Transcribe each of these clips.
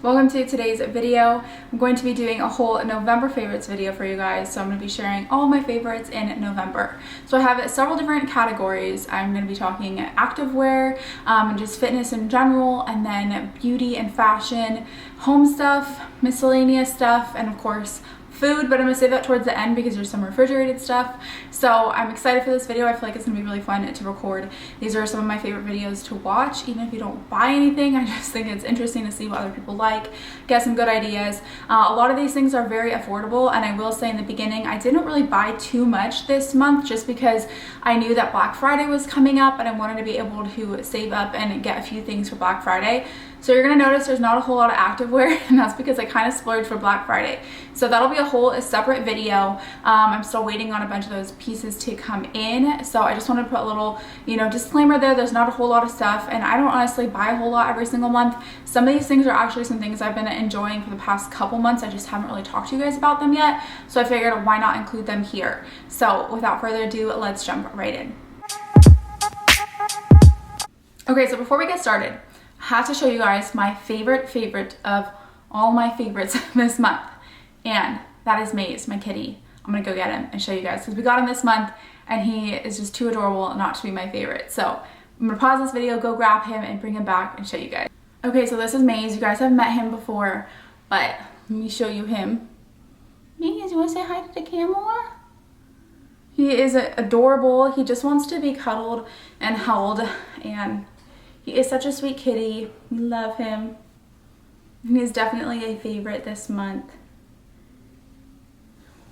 Welcome to today's video. I'm going to be doing a whole November favorites video for you guys. So I'm going to be sharing all my favorites in November. So I have several different categories. I'm going to be talking activewear, and just fitness in general, and then beauty and fashion, home stuff, miscellaneous stuff, and of course food, but I'm gonna save that towards the end because there's some refrigerated stuff. So I'm excited for this video. I feel like it's gonna be really fun to record. These are some of my favorite videos to watch, even if you don't buy anything. I just think it's interesting to see what other people like, get some good ideas. A lot of these things are very affordable, and I will say in the beginning, I didn't really buy too much this month just because I knew that Black Friday was coming up and I wanted to be able to save up and get a few things for Black Friday. So you're gonna notice there's not a whole lot of activewear, and that's because I kind of splurged for Black Friday. So that'll be a whole separate video. I'm still waiting on a bunch of those pieces to come in. So I just wanted to put a little, disclaimer there. There's not a whole lot of stuff, and I don't honestly buy a whole lot every single month. Some of these things are actually some things I've been enjoying for the past couple months. I just haven't really talked to you guys about them yet. So I figured why not include them here. So without further ado, let's jump right in. Okay, so before we get started, I have to show you guys my favorite of all my favorites this month, and that is Maze, my kitty. I'm gonna go get him and show you guys because we got him this month and he is just too adorable not to be my favorite. So I'm gonna pause this video, go grab him and bring him back and show you guys. Okay, so this is Maze. You guys have met him before, but let me show you him. Maze, you wanna say hi to the camera? He is adorable. He just wants to be cuddled and held, and he is such a sweet kitty. We love him. He's definitely a favorite this month.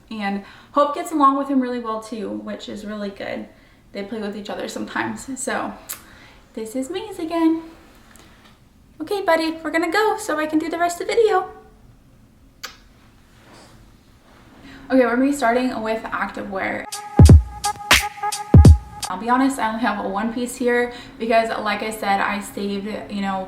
And Hope gets along with him really well too, which is really good. They play with each other sometimes. So this is Maze again. Okay, buddy, we're gonna go so I can do the rest of the video. Okay, we're gonna be starting with activewear. I'll be honest, I only have one piece here because, like I said, I saved,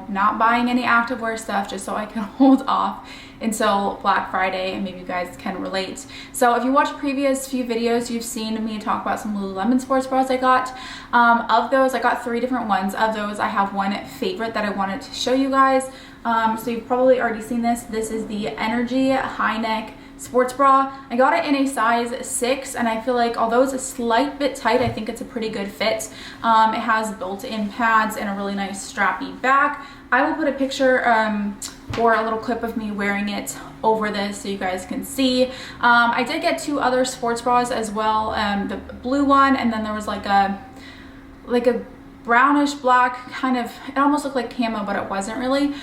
not buying any activewear stuff just so I can hold off until Black Friday, and maybe you guys can relate. So if you watch previous few videos, you've seen me talk about some Lululemon sports bras I got. Of those, I got 3 different ones. Of those, I have one favorite that I wanted to show you guys. So you've probably already seen this. This is the Energy high neck sports bra. I got it in a size 6, and I feel like although it's a slight bit tight, I think it's a pretty good fit. It has built-in pads and a really nice strappy back. I will put a picture or a little clip of me wearing it over this so you guys can see. I did get 2 other sports bras as well, the blue one, and then there was like a brownish black kind of, it almost looked like camo, but it wasn't really,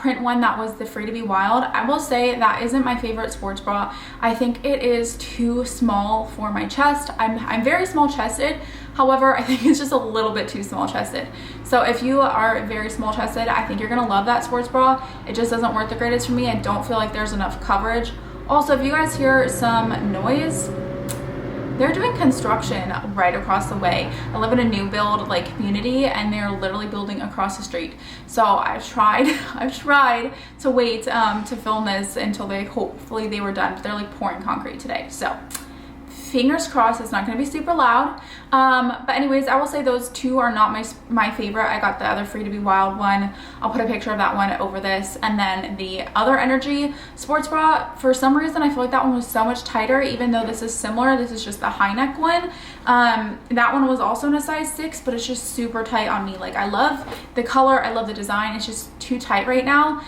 print one that was the Free to Be Wild. I will say that isn't my favorite sports bra. I think it is too small for my chest. I'm very small chested. However, I think it's just a little bit too small chested. So if you are very small chested, I think you're gonna love that sports bra. It just doesn't work the greatest for me. I don't feel like there's enough coverage. Also, if you guys hear some noise, they're doing construction right across the way. I live in a new build community, and they're literally building across the street. So I've tried to wait to film this until hopefully they were done, but they're pouring concrete today. So fingers crossed it's not going to be super loud. But anyways, I will say those 2 are not my favorite. I got the other Free to Be Wild one. I'll put a picture of that one over this. And then the other Energy sports bra, for some reason I feel like that one was so much tighter, even though this is similar. This is just the high neck one. That one was also in a size 6, but it's just super tight on me. I love the color, I love the design. It's just too tight right now.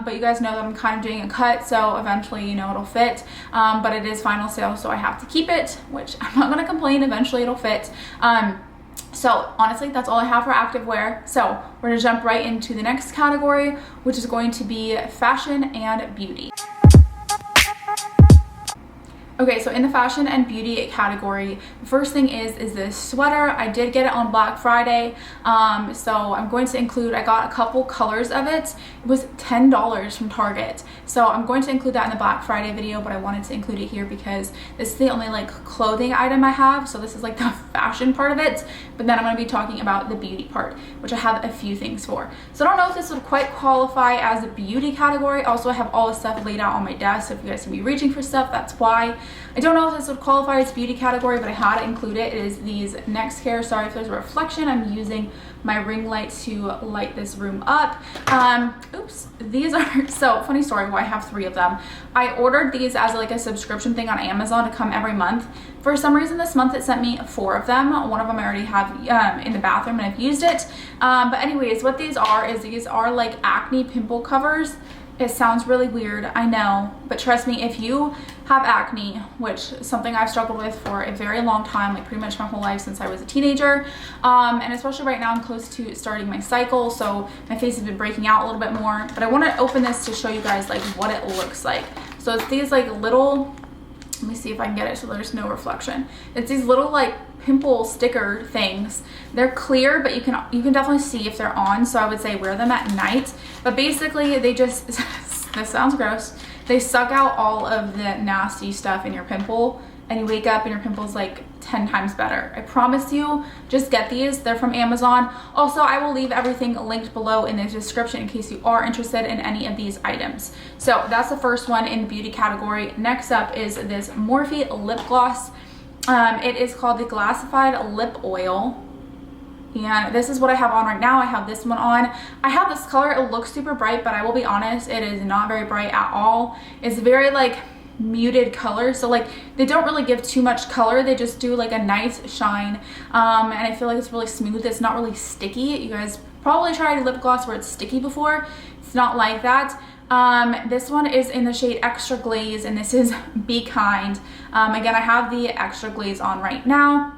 But you guys know that I'm kind of doing a cut, so eventually it'll fit. But it is final sale, so I have to keep it, which I'm not gonna complain. Eventually it'll fit. So honestly, that's all I have for activewear. So we're gonna jump right into the next category, which is going to be fashion and beauty. Okay, so in the fashion and beauty category, the first thing is this sweater. I did get it on Black Friday, so I'm going to include, I got a couple colors of it. It was $10 from Target, so I'm going to include that in the Black Friday video, but I wanted to include it here because this is the only clothing item I have, so this is the fashion part of it, but then I'm going to be talking about the beauty part, which I have a few things for. So I don't know if this would quite qualify as a beauty category. Also, I have all the stuff laid out on my desk, so if you guys can be reaching for stuff, that's why. I don't know if this would qualify as beauty category, but I had to include it. It is these Next Care. Sorry if there's a reflection. I'm using my ring light to light this room up. Oops, these are, so funny story why I have 3 of them. I ordered these as like a subscription thing on Amazon to come every month. For some reason this month it sent me 4 of them. One of them I already have in the bathroom and I've used it. But anyways, what these are is these are like acne pimple covers. It sounds really weird, I know, but trust me, if you have acne, which is something I've struggled with for a very long time, like pretty much my whole life since I was a teenager, and especially right now I'm close to starting my cycle, so my face has been breaking out a little bit more, but I want to open this to show you guys like what it looks like. So it's these like little, let me see if I can get it so there's no reflection. It's these little like pimple sticker things. They're clear, but you can definitely see if they're on, so I would say wear them at night. But basically they just this sounds gross, they suck out all of the nasty stuff in your pimple and you wake up and your pimple's like 10 times better. I promise you, just get these. They're from Amazon. Also, I will leave everything linked below in the description in case you are interested in any of these items. So that's the first one in the beauty category. Next up is this Morphe lip gloss. It is called the Glassified Lip Oil. And this is what I have on right now. I have this one on. I have this color. It looks super bright, but I will be honest, it is not very bright at all. It's very like muted color, so like they don't really give too much color, they just do like a nice shine, and I feel like it's really smooth. It's not really sticky. You guys probably tried a lip gloss where it's sticky before. It's not like that. This one is in the shade Extra Glaze, and this is Be Kind. Again, I have the Extra Glaze on right now.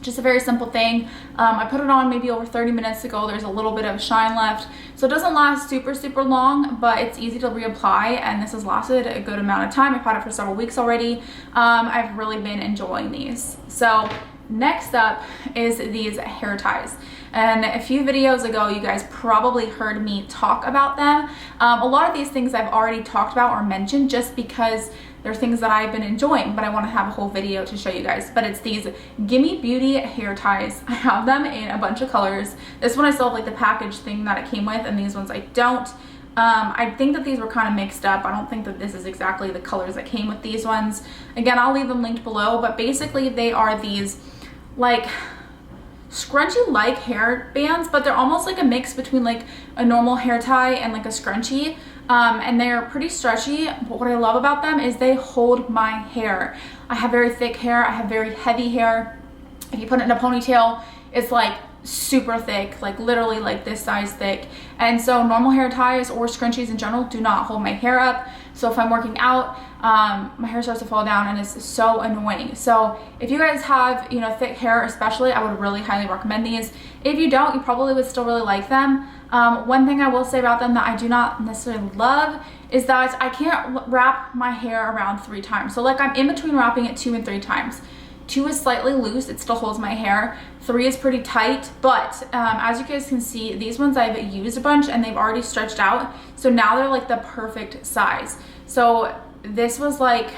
Just a very simple thing. I put it on maybe over 30 minutes ago. There's a little bit of shine left, so it doesn't last super long, but it's easy to reapply, and this has lasted a good amount of time. I've had it for several weeks already. I've really been enjoying these. So next up is these hair ties, and a few videos ago you guys probably heard me talk about them. A lot of these things I've already talked about or mentioned just because they're things that I've been enjoying, but I want to have a whole video to show you guys. But it's these Gimme Beauty hair ties. I have them in a bunch of colors. This one I still have like the package thing that it came with, and these ones I don't. I think that these were kind of mixed up. I don't think that this is exactly the colors that came with these ones. Again, I'll leave them linked below, but basically they are these like scrunchy like hair bands, but they're almost like a mix between like a normal hair tie and like a scrunchie. And they're pretty stretchy, but what I love about them is they hold my hair. I have very thick hair, I have very heavy hair. If you put it in a ponytail, it's like super thick, like literally like this size thick. And so normal hair ties or scrunchies in general do not hold my hair up. So if I'm working out, my hair starts to fall down and it's so annoying. So if you guys have, you know, thick hair especially, I would really highly recommend these. If you don't, you probably would still really like them. One thing I will say about them that I do not necessarily love is that I can't wrap my hair around 3 times. So like I'm in between wrapping it 2 and 3 times. 2 is slightly loose, it still holds my hair. 3 is pretty tight, but as you guys can see, these ones I've used a bunch and they've already stretched out. So now they're like the perfect size. So this was like,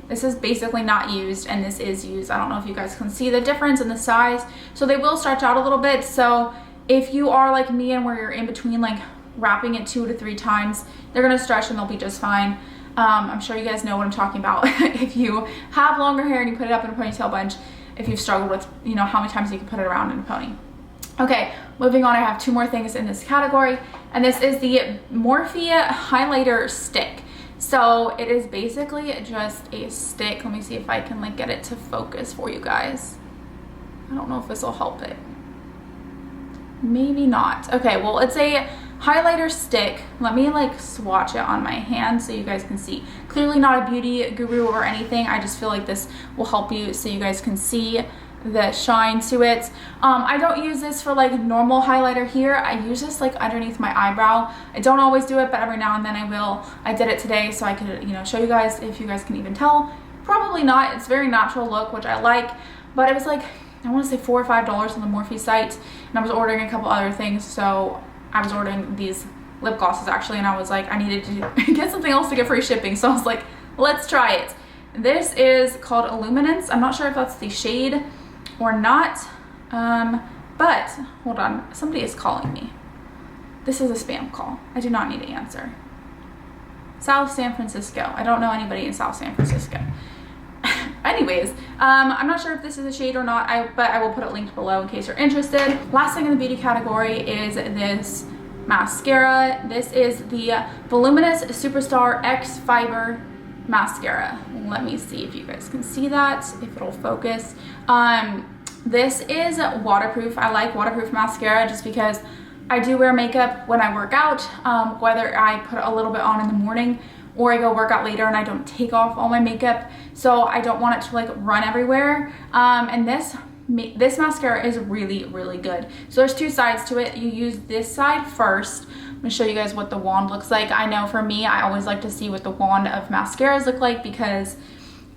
this is basically not used and this is used. I don't know if you guys can see the difference in the size. So they will stretch out a little bit. So if you are like me and where you're in between like wrapping it 2 to 3 times, they're gonna stretch and they'll be just fine. I'm sure you guys know what I'm talking about. If you have longer hair and you put it up in a ponytail bunch, if you've struggled with, you know, how many times you can put it around in a pony. Okay, moving on, I have 2 more things in this category, and this is the Morphe highlighter stick. So it is basically just a stick. Let me see if I can like get it to focus for you guys. I don't know if this will help it. Maybe not. Okay, well, it's a highlighter stick. Let me like swatch it on my hand so you guys can see. Clearly not a beauty guru or anything. I just feel like this will help you so you guys can see the shine to it. I don't use this for like normal highlighter here. I use this like underneath my eyebrow. I don't always do it, but every now and then I will. I did it today so I could, you know, show you guys if you guys can even tell. Probably not. It's very natural look, which I like, but it was like, I want to say $4 or $5 on the Morphe site, and I was ordering a couple other things, so I was ordering these lip glosses actually, and I was like, I needed to get something else to get free shipping, so I was like, let's try it. This is called Illuminance. I'm not sure if that's the shade or not, but hold on, somebody is calling me. This is a spam call. I do not need to answer. South San Francisco. I don't know anybody in South San Francisco. Anyways, I'm not sure if this is a shade or not, but I will put it linked below in case you're interested. Last thing in the beauty category is this mascara. This is the Voluminous Superstar X Fiber mascara. Let me see if you guys can see that, if it'll focus. This is waterproof. I like waterproof mascara just because I do wear makeup when I work out, whether I put a little bit on in the morning or I go work out later and I don't take off all my makeup, so I don't want it to like run everywhere. And this mascara is really, really good. So there's two sides to it. You use this side first. I'm gonna show you guys what the wand looks like. I know for me, I always like to see what the wand of mascaras look like, because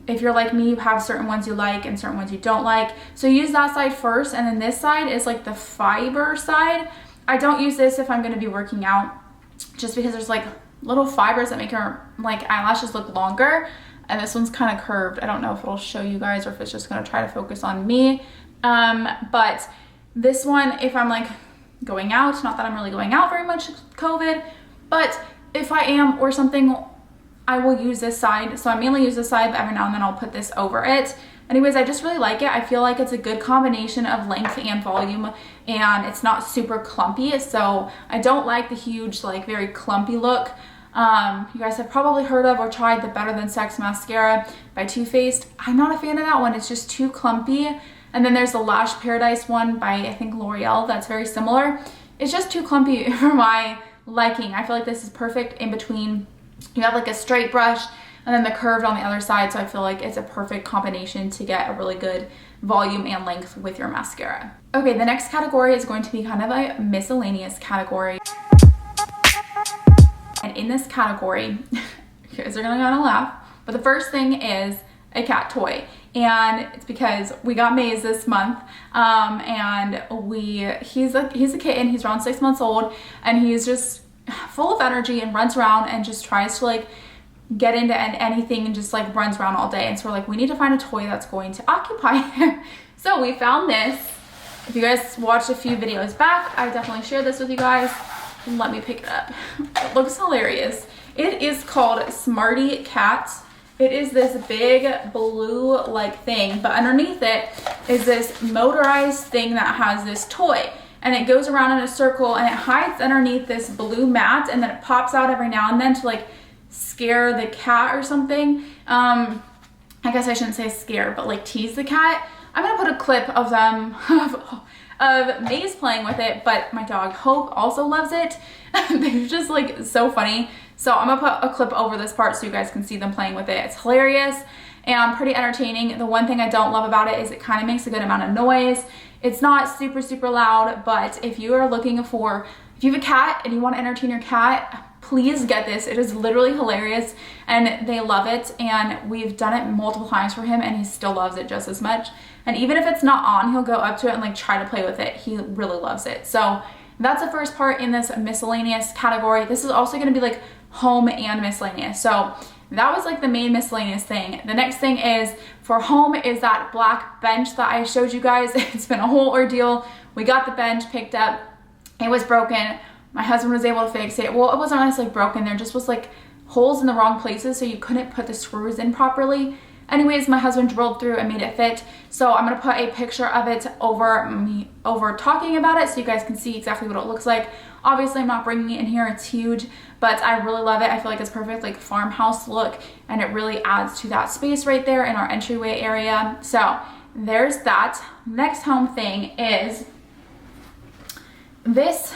if you're like me, you have certain ones you like and certain ones you don't like. So use that side first, and then this side is like the fiber side. I don't use this if I'm gonna be working out, just because there's like little fibers that make your like eyelashes look longer, and this one's kind of curved. I don't know if it'll show you guys or if it's just gonna try to focus on me. But this one, if I'm like going out, not that I'm really going out very much COVID, but if I am or something, I will use this side. So I mainly use this side, but every now and then I'll put this over it. Anyways, I just really like it. I feel like it's a good combination of length and volume, and it's not super clumpy. So I don't like the huge, like very clumpy look. You guys have probably heard of or tried the Better Than Sex mascara by Too Faced. I'm not a fan of that one. It's just too clumpy. And then there's the Lash Paradise one by, I think, L'Oreal, that's very similar. It's just too clumpy for my liking. I feel like this is perfect in between. You have like a straight brush and then the curved on the other side, so I feel like it's a perfect combination to get a really good volume and length with your mascara. Okay, the next category is going to be kind of a miscellaneous category. And in this category, you guys are gonna laugh, but the first thing is a cat toy. And it's because we got Maze this month, and he's a kitten. He's around 6 months old, and he's just full of energy and runs around and just tries to like get into anything and just like runs around all day. And so we're like, we need to find a toy that's going to occupy him. So we found this. If you guys watched a few videos back, I definitely shared this with you guys. Let me pick it up. It looks hilarious. It is called Smarty Cat. It is this big blue like thing, but underneath it is this motorized thing that has this toy, and it goes around in a circle and it hides underneath this blue mat, and then it pops out every now and then to like scare the cat or something. I guess I shouldn't say scare, but like tease the cat. I'm gonna put a clip of them of Maze playing with it, but my dog Hope also loves it. They're just like so funny. So I'm gonna put a clip over this part so you guys can see them playing with it. It's hilarious and pretty entertaining. The one thing I don't love about it is it kind of makes a good amount of noise. It's not super, super loud, but if you are looking for, if you have a cat and you want to entertain your cat, please get this. It is literally hilarious and they love it, and we've done it multiple times for him and he still loves it just as much. And even if it's not on, he'll go up to it and like try to play with it. He really loves it. So that's the first part in this miscellaneous category. This is also going to be like home and miscellaneous. So that was like the main miscellaneous thing. The next thing is for home is that black bench that I showed you guys. It's been a whole ordeal. We got the bench picked up. It was broken. My husband was able to fix it. Well, it wasn't necessarily broken. There just was like holes in the wrong places, so you couldn't put the screws in properly. Anyways, my husband drilled through and made it fit. So I'm gonna put a picture of it over talking about it so you guys can see exactly what it looks like. Obviously, I'm not bringing it in here. It's huge, but I really love it. I feel like it's perfect, like farmhouse look, and it really adds to that space right there in our entryway area. So there's that. Next home thing is this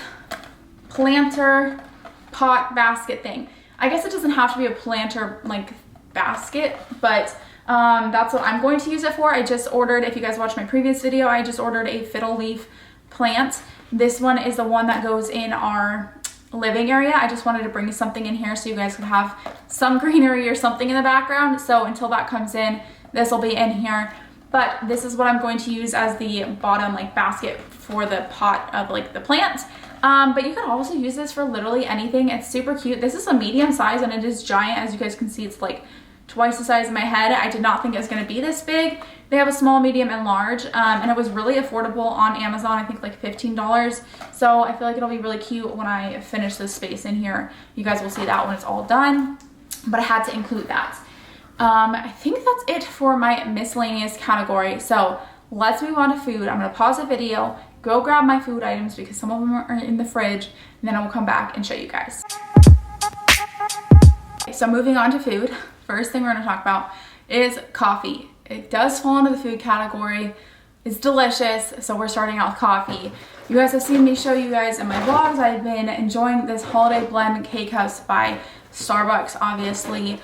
planter pot basket thing. I guess it doesn't have to be a planter like basket, but that's what I'm going to use it for. I just ordered, if you guys watched my previous video, I just ordered a fiddle leaf plant. This one is the one that goes in our living area. I just wanted to bring something in here so you guys could have some greenery or something in the background. So until that comes in, this will be in here. But this is what I'm going to use as the bottom like basket for the pot of like the plant. But you can also use this for literally anything. It's super cute. This is a medium size and it is giant. As you guys can see, it's like twice the size of my head. I did not think it was going to be this big. They have a small, medium, and large, and it was really affordable on Amazon. I think like $15. So I feel like it'll be really cute when I finish this space in here. You guys will see that when it's all done, but I had to include that. I think that's it for my miscellaneous category. So let's move on to food. I'm gonna pause the video, go grab my food items because some of them are in the fridge, and then I will come back and show you guys. So moving on to food, first thing we're gonna talk about is coffee. It does fall into the food category. It's delicious, so we're starting out with coffee. You guys have seen me show you guys in my vlogs. I've been enjoying this holiday blend cake house by Starbucks, obviously.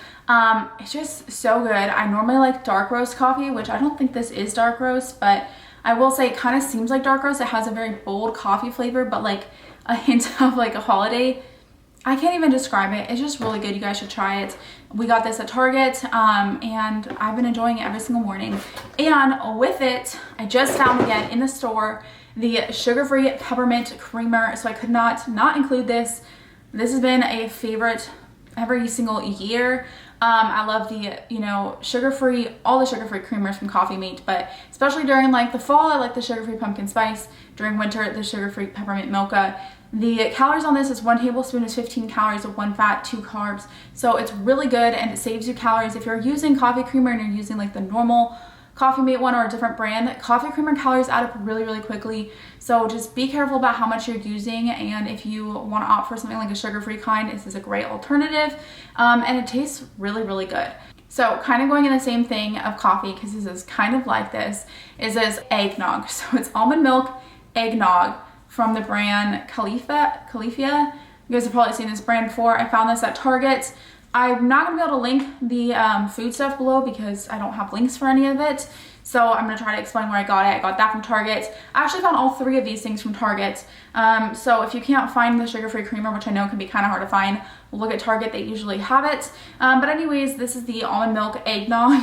It's just so good. I normally like dark roast coffee, which I don't think this is dark roast, but I will say it kind of seems like dark roast. It has a very bold coffee flavor, but like a hint of like a holiday. I can't even describe it. It's just really good. You guys should try it. We got this at Target, and I've been enjoying it every single morning. And with it, I just found again in the store the sugar-free peppermint creamer, so I could not include this. This has been a favorite every single year. I love the, you know, sugar-free, all the sugar-free creamers from Coffee Mate, but especially during like the fall, I like the sugar-free pumpkin spice. During winter, the sugar-free peppermint mocha. The calories on this is 1 tablespoon is 15 calories of 1 fat, 2 carbs. So it's really good and it saves you calories. If you're using coffee creamer and you're using like the normal Coffee Mate one or a different brand, coffee creamer calories add up really quickly. So just be careful about how much you're using, and if you want to opt for something like a sugar-free kind, this is a great alternative, and it tastes really good. So kind of going in the same thing of coffee, because this is kind of like this, is this eggnog. So it's almond milk eggnog from the brand Califia. You guys have probably seen this brand before. I found this at Target. I'm not going to be able to link the food stuff below because I don't have links for any of it. So I'm going to try to explain where I got it. I got that from Target. I actually found all 3 of these things from Target. So if you can't find the sugar-free creamer, which I know can be kind of hard to find, look at Target. They usually have it. But anyways, this is the almond milk eggnog.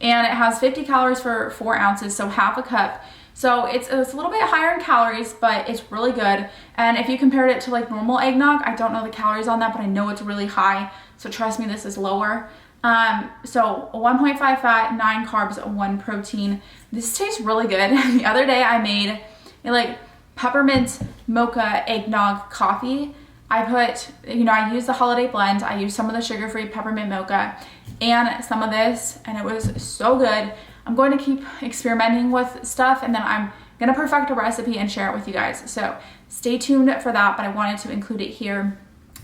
And it has 50 calories for 4 ounces, so half a cup. So it's a little bit higher in calories, but it's really good. And if you compared it to like normal eggnog, I don't know the calories on that, but I know it's really high. So trust me, this is lower. So 1.5 fat, 9 carbs, 1 protein. This tastes really good. The other day I made a like peppermint mocha eggnog coffee. I put, you know, I used the holiday blend. I used some of the sugar-free peppermint mocha and some of this, and it was so good. I'm going to keep experimenting with stuff, and then I'm going to perfect a recipe and share it with you guys. So stay tuned for that, but I wanted to include it here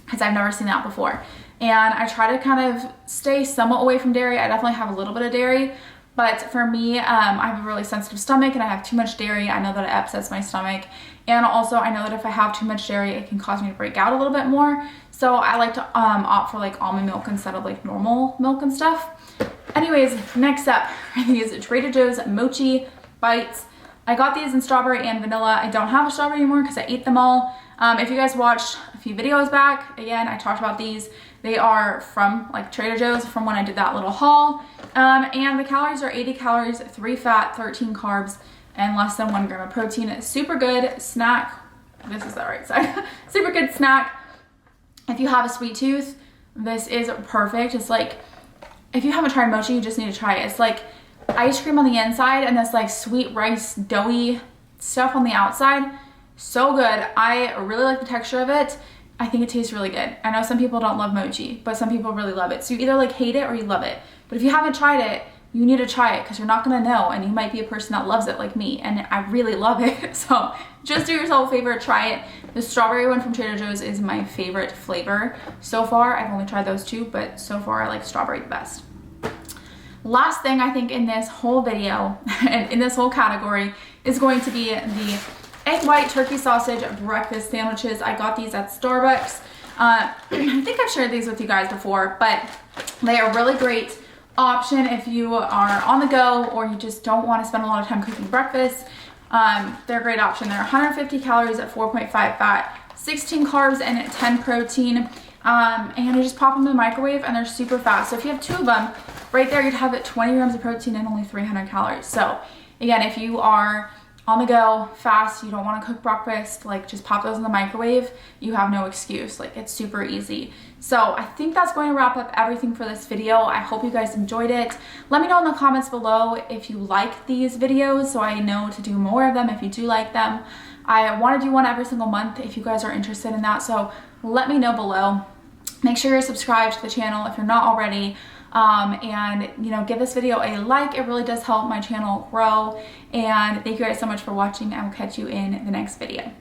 because I've never seen that before. And I try to kind of stay somewhat away from dairy. I definitely have a little bit of dairy, but for me, I have a really sensitive stomach and I have too much dairy. I know that it upsets my stomach. And also I know that if I have too much dairy, it can cause me to break out a little bit more. So I like to opt for like almond milk instead of like normal milk and stuff. Anyways, next up are these Trader Joe's mochi bites. I got these in strawberry and vanilla. I don't have a strawberry anymore because I ate them all. If you guys watched a few videos back, again, I talked about these. They are from like Trader Joe's from when I did that little haul. And the calories are 80 calories, 3 fat, 13 carbs, and less than 1 gram of protein. Super good snack. This is the right side. Super good snack. If you have a sweet tooth, this is perfect. It's like, if you haven't tried mochi, you just need to try it. It's like ice cream on the inside and this like sweet rice doughy stuff on the outside. So good. I really like the texture of it. I think it tastes really good. I know some people don't love mochi, but some people really love it. So you either like hate it or you love it. But if you haven't tried it, you need to try it because you're not gonna know, and you might be a person that loves it like me, and I really love it. So just do yourself a favor, try it. The strawberry one from Trader Joe's is my favorite flavor so far. I've only tried those 2, but so far I like strawberry the best. Last thing I think in this whole video and in this whole category is going to be the egg white turkey sausage breakfast sandwiches. I got these at Starbucks. I think I've shared these with you guys before, but they are a really great option if you are on the go or you just don't want to spend a lot of time cooking breakfast. They're a great option. They're 150 calories at 4.5 fat, 16 carbs, and 10 protein. And you just pop them in the microwave and they're super fast. So if you have 2 of them, right there you'd have it 20 grams of protein and only 300 calories. So again, if you are on the go, fast, you don't want to cook breakfast, like just pop those in the microwave, you have no excuse. Like it's super easy. So I think that's going to wrap up everything for this video. I hope you guys enjoyed it. Let me know in the comments below if you like these videos so I know to do more of them if you do like them. I want to do one every single month if you guys are interested in that, so let me know below. Make sure you're subscribed to the channel if you're not already. and you know, give this video a like. It really does help my channel grow. And thank you guys so much for watching. I will catch you in the next video.